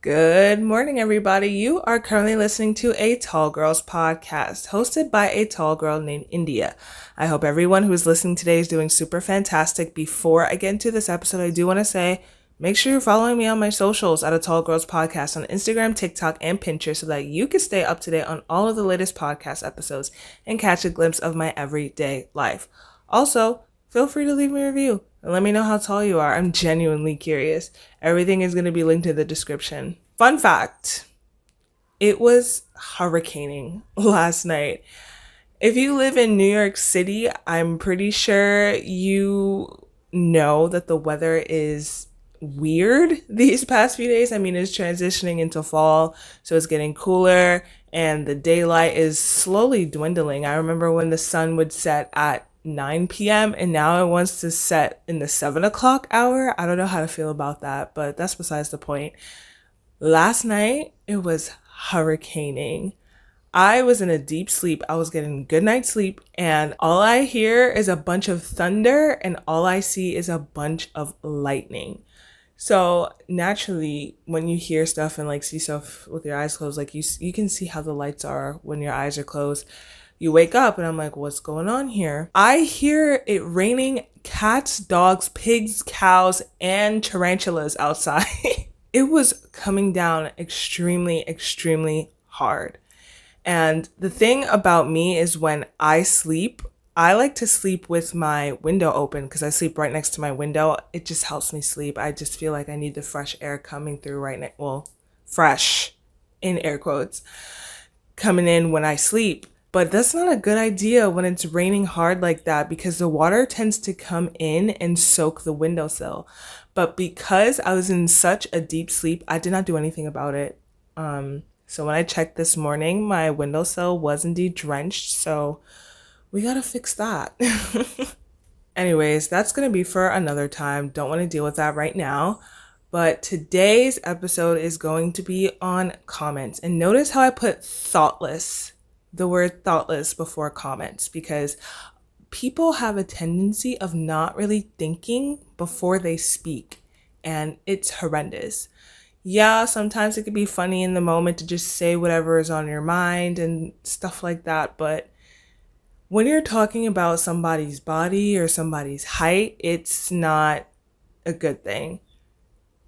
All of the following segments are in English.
Good morning, everybody. You are currently listening to a Tall Girls podcast hosted by a tall girl named India. I hope everyone who is listening today is doing super fantastic. Before I get into this episode, I do want to say make sure you're following me on my socials at a Tall Girls podcast on Instagram, TikTok, and Pinterest so that you can stay up to date on all of the latest podcast episodes and catch a glimpse of my everyday life. Also, feel free to leave me a review and let me know how tall you are. I'm genuinely curious. Everything is going to be linked in the description. Fun fact, it was hurricaning last night. If you live in New York City, I'm pretty sure you know that the weather is weird these past few days. I mean, it's transitioning into fall, so it's getting cooler and the daylight is slowly dwindling. I remember when the sun would set at 9 p.m. and now it wants to set in the 7 o'clock hour. I don't know how to feel about that, but that's besides the point. Last night, it was hurricaning. I was in a deep sleep. I was getting good night's sleep, and all I hear is a bunch of thunder, and all I see is a bunch of lightning. So naturally, when you hear stuff and like see stuff with your eyes closed, like you can see how the lights are when your eyes are closed. You wake up and I'm like, what's going on here? I hear it raining cats, dogs, pigs, cows, and tarantulas outside. It was coming down extremely, extremely hard. And the thing about me is when I sleep, I like to sleep with my window open because I sleep right next to my window. It just helps me sleep. I just feel like I need the fresh air coming through right now. Well, fresh in air quotes coming in when I sleep. But that's not a good idea when it's raining hard like that because the water tends to come in and soak the windowsill. But because I was in such a deep sleep, I did not do anything about it. So when I checked this morning, my windowsill was indeed drenched. So we gotta fix that. Anyways, that's gonna be for another time. Don't want to deal with that right now. But today's episode is going to be on comments. And notice how I put thoughtless, the word thoughtless before comments, because people have a tendency of not really thinking before they speak. And it's horrendous. Yeah, sometimes it could be funny in the moment to just say whatever is on your mind and stuff like that. But when you're talking about somebody's body or somebody's height, it's not a good thing.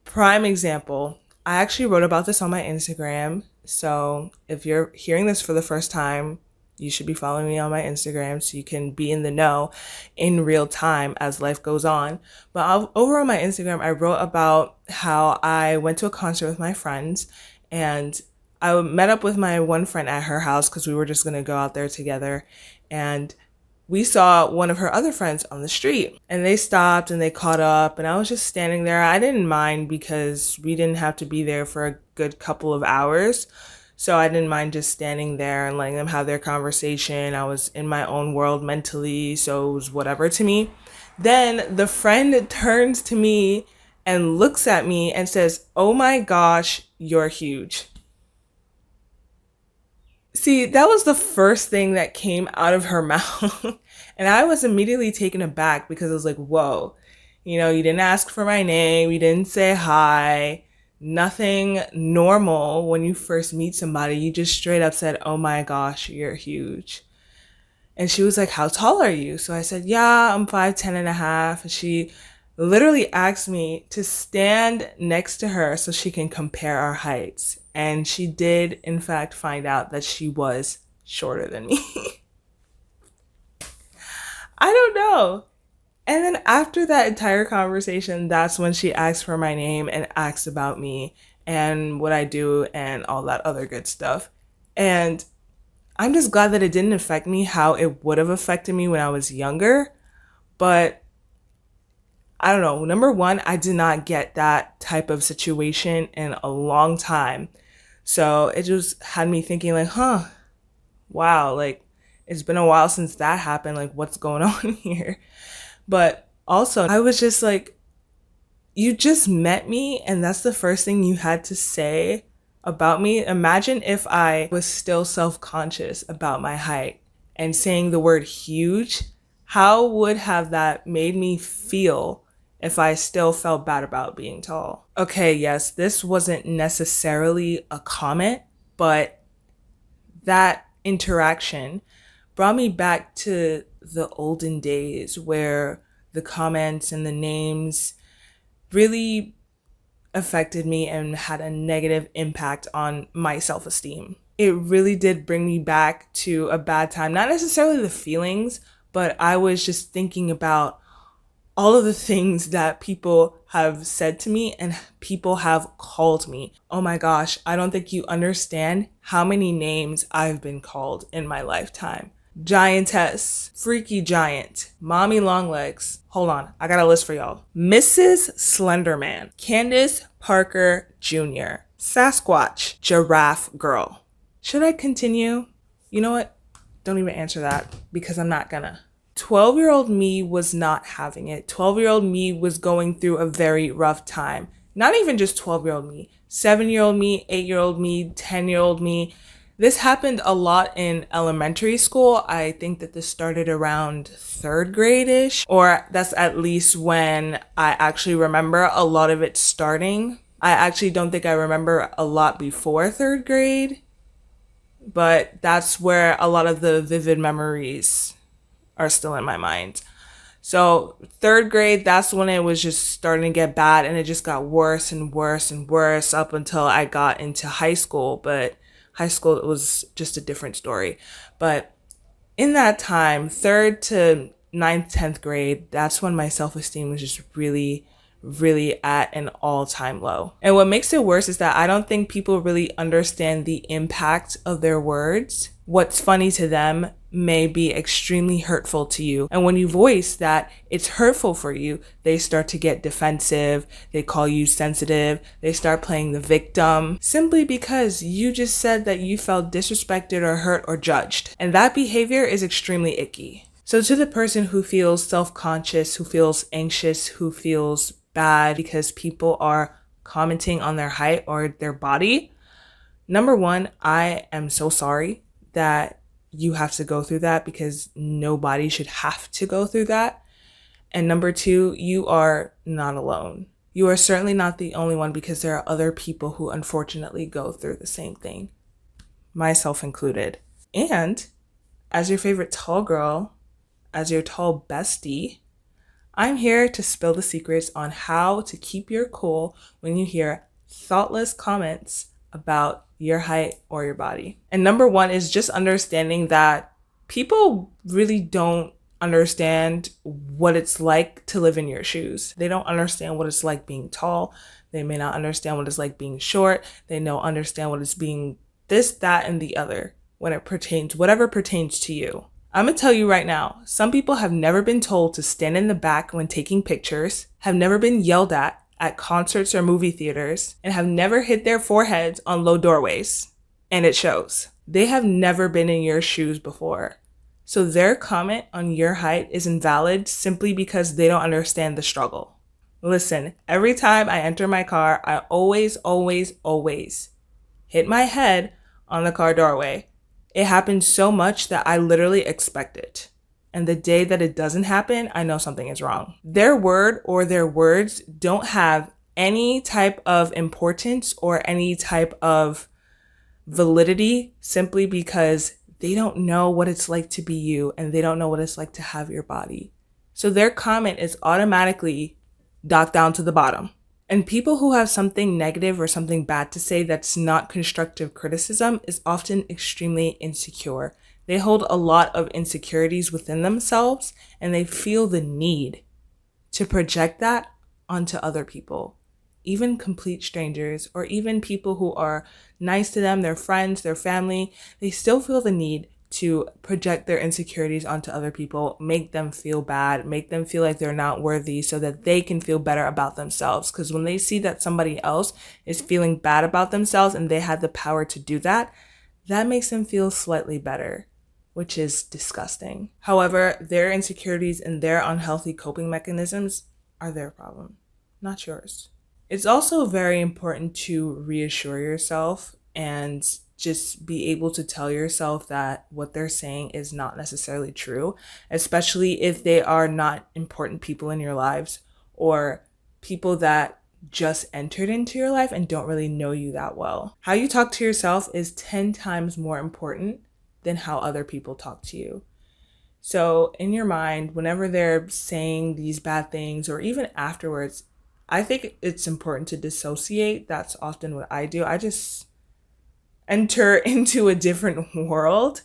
Prime example, I actually wrote about this on my Instagram. So if you're hearing this for the first time, you should be following me on my Instagram so you can be in the know in real time as life goes on. But over on my Instagram, I wrote about how I went to a concert with my friends and I met up with my one friend at her house because we were just going to go out there together. And we saw one of her other friends on the street and they stopped and they caught up and I was just standing there. I didn't mind because we didn't have to be there for a good couple of hours. So I didn't mind just standing there and letting them have their conversation. I was in my own world mentally, so it was whatever to me. Then the friend turns to me and looks at me and says, "Oh my gosh, you're huge." See, that was the first thing that came out of her mouth. And I was immediately taken aback because I was like, whoa, you didn't ask for my name. You didn't say hi. Nothing normal when you first meet somebody. You just straight up said, "Oh my gosh, you're huge." And she was like, "How tall are you?" So I said, "Yeah, I'm 5'10" and a half. And she literally asked me to stand next to her so she can compare our heights. And she did, in fact, find out that she was shorter than me. I don't know. And then after that entire conversation, that's when she asked for my name and asked about me and what I do and all that other good stuff. And I'm just glad that it didn't affect me how it would have affected me when I was younger. But I don't know. Number one, I did not get that type of situation in a long time. So it just had me thinking like, wow, like it's been a while since that happened. Like what's going on here? But also I was just like, you just met me and that's the first thing you had to say about me. Imagine if I was still self-conscious about my height and saying the word huge. How would have that made me feel if I still felt bad about being tall. Okay, yes, this wasn't necessarily a comment, but that interaction brought me back to the olden days where the comments and the names really affected me and had a negative impact on my self-esteem. It really did bring me back to a bad time. Not necessarily the feelings, but I was just thinking about all of the things that people have said to me and people have called me. Oh my gosh, I don't think you understand how many names I've been called in my lifetime. Giantess, freaky giant, mommy long legs. Hold on, I got a list for y'all. Mrs. Slenderman, Candace Parker Jr., Sasquatch, Giraffe Girl. Should I continue? You know what? Don't even answer that because I'm not gonna. 12-year-old me was not having it. 12-year-old me was going through a very rough time. Not even just 12-year-old me, 7-year-old me, 8-year-old me, 10-year-old me. This happened a lot in elementary school. I think that this started around third grade-ish, or that's at least when I actually remember a lot of it starting. I actually don't think I remember a lot before third grade, but that's where a lot of the vivid memories are still in my mind. So third grade, that's when it was just starting to get bad, and it just got worse and worse and worse up until I got into high school. But high school was just a different story. But in that time, third to ninth, 10th grade, that's when my self-esteem was just really, really at an all-time low. And what makes it worse is that I don't think people really understand the impact of their words. What's funny to them may be extremely hurtful to you. And when you voice that it's hurtful for you, they start to get defensive. They call you sensitive. They start playing the victim simply because you just said that you felt disrespected or hurt or judged. And that behavior is extremely icky. So to the person who feels self-conscious, who feels anxious, who feels bad because people are commenting on their height or their body, number one, I am so sorry that you have to go through that because nobody should have to go through that. And number two, you are not alone. You are certainly not the only one because there are other people who unfortunately go through the same thing, myself included. And as your favorite tall girl, as your tall bestie, I'm here to spill the secrets on how to keep your cool when you hear thoughtless comments about your height or your body. And number one is just understanding that people really don't understand what it's like to live in your shoes. They don't understand what it's like being tall. They may not understand what it's like being short. They don't understand what it's being this, that, and the other when it pertains, whatever pertains to you. I'm gonna tell you right now, some people have never been told to stand in the back when taking pictures, have never been yelled at concerts or movie theaters, and have never hit their foreheads on low doorways. And it shows. They have never been in your shoes before. So their comment on your height is invalid simply because they don't understand the struggle. Listen, every time I enter my car, I always hit my head on the car doorway. It happens so much that I literally expect it. And the day that it doesn't happen, I know something is wrong. Their word or their words don't have any type of importance or any type of validity simply because they don't know what it's like to be you and they don't know what it's like to have your body. So their comment is automatically docked down to the bottom. And people who have something negative or something bad to say that's not constructive criticism is often extremely insecure. They hold a lot of insecurities within themselves and they feel the need to project that onto other people, even complete strangers or even people who are nice to them, their friends, their family. They still feel the need to project their insecurities onto other people, make them feel bad, make them feel like they're not worthy so that they can feel better about themselves. Because when they see that somebody else is feeling bad about themselves and they have the power to do that, that makes them feel slightly better, which is disgusting. However, their insecurities and their unhealthy coping mechanisms are their problem, not yours. It's also very important to reassure yourself and just be able to tell yourself that what they're saying is not necessarily true, especially if they are not important people in your lives or people that just entered into your life and don't really know you that well. How you talk to yourself is 10 times more important than how other people talk to you. So in your mind, whenever they're saying these bad things or even afterwards, I think it's important to dissociate. That's often what I do. I just enter into a different world,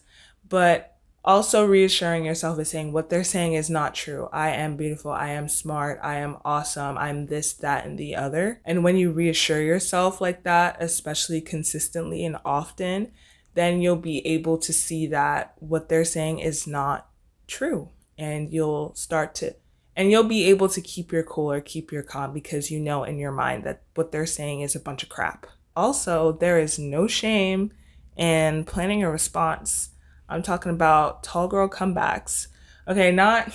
but also reassuring yourself is saying what they're saying is not true. I am beautiful. I am smart. I am awesome. I'm this, that, and the other. And when you reassure yourself like that, especially consistently and often, then you'll be able to see that what they're saying is not true. And you'll be able to keep your cool or keep your calm because you know in your mind that what they're saying is a bunch of crap. Also, there is no shame in planning a response. I'm talking about tall girl comebacks. Okay, not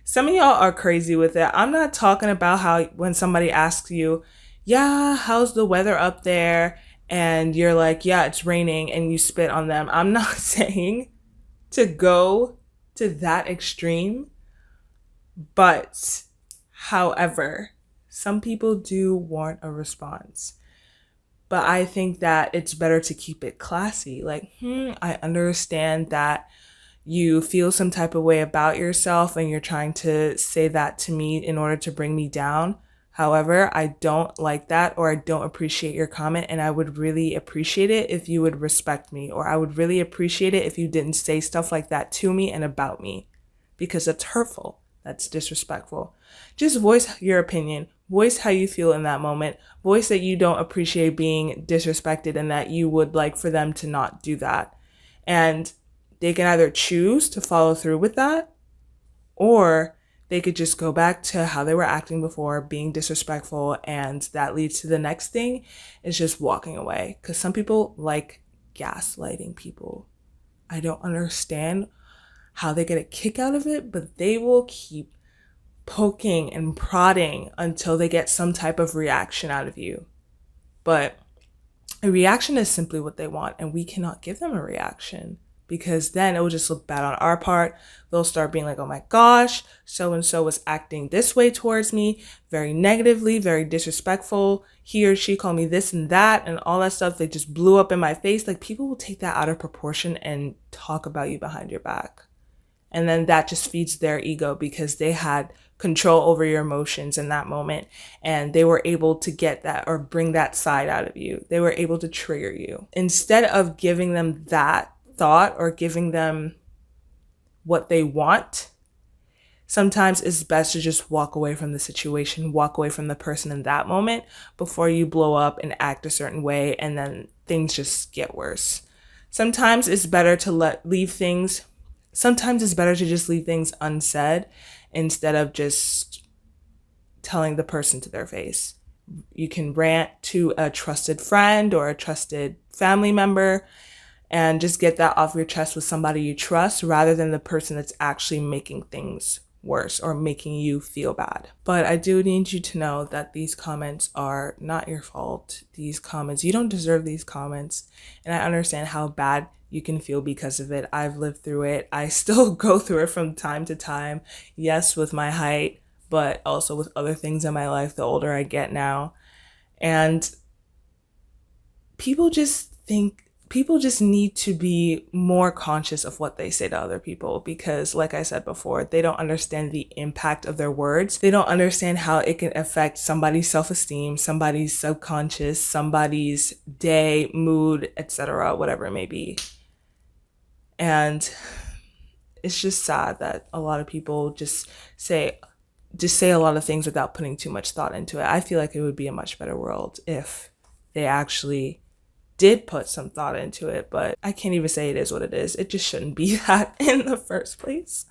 some of y'all are crazy with it. I'm not talking about how when somebody asks you, yeah, how's the weather up there? And you're like, yeah, it's raining, and you spit on them. I'm not saying to go to that extreme, but however, some people do want a response. But I think that it's better to keep it classy. Like, I understand that you feel some type of way about yourself and you're trying to say that to me in order to bring me down. However, I don't like that, or I don't appreciate your comment, and I would really appreciate it if you would respect me, or I would really appreciate it if you didn't say stuff like that to me and about me, because that's hurtful. That's disrespectful. Just voice your opinion. Voice how you feel in that moment. Voice that you don't appreciate being disrespected and that you would like for them to not do that. And they can either choose to follow through with that, or they could just go back to how they were acting before, being disrespectful, and that leads to the next thing is just walking away. Because some people like gaslighting people. I don't understand how they get a kick out of it, but they will keep poking and prodding until they get some type of reaction out of you. But a reaction is simply what they want, and we cannot give them a reaction, because then it will just look bad on our part. They'll start being like, oh my gosh, so-and-so was acting this way towards me, very negatively, very disrespectful. He or she called me this and that and all that stuff. They just blew up in my face. Like, people will take that out of proportion and talk about you behind your back. And then that just feeds their ego because they had control over your emotions in that moment. And they were able to get that or bring that side out of you. They were able to trigger you. Instead of giving them that thought or giving them what they want, sometimes it's best to just walk away from the situation, walk away from the person in that moment before you blow up and act a certain way and then things just get worse. Sometimes it's better to just leave things unsaid instead of just telling the person to their face. You can rant to a trusted friend or a trusted family member and just get that off your chest with somebody you trust rather than the person that's actually making things worse or making you feel bad. But I do need you to know that these comments are not your fault. You don't deserve these comments. And I understand how bad you can feel because of it. I've lived through it. I still go through it from time to time. Yes, with my height, but also with other things in my life the older I get now. And people just need to be more conscious of what they say to other people because, like I said before, they don't understand the impact of their words. They don't understand how it can affect somebody's self-esteem, somebody's subconscious, somebody's day, mood, etc., whatever it may be. And it's just sad that a lot of people just say a lot of things without putting too much thought into it. I feel like it would be a much better world if they actually did put some thought into it, but I can't even say it is what it is. It just shouldn't be that in the first place.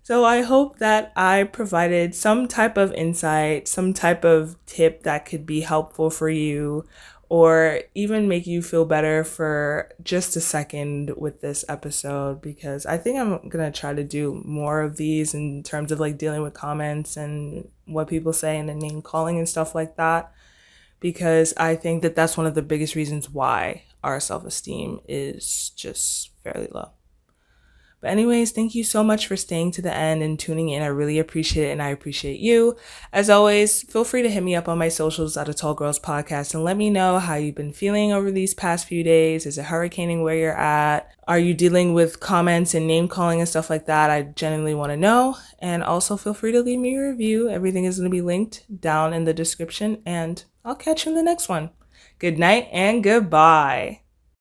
So I hope that I provided some type of insight, some type of tip that could be helpful for you or even make you feel better for just a second with this episode, because I think I'm going to try to do more of these in terms of like dealing with comments and what people say and the name calling and stuff like that. Because I think that that's one of the biggest reasons why our self-esteem is just fairly low. But anyways, thank you so much for staying to the end and tuning in. I really appreciate it, and I appreciate you. As always, feel free to hit me up on my socials at A Tall Girls Podcast and let me know how you've been feeling over these past few days. Is it hurricaning where you're at? Are you dealing with comments and name calling and stuff like that? I genuinely want to know. And also feel free to leave me a review. Everything is going to be linked down in the description, and I'll catch you in the next one. Good night and goodbye.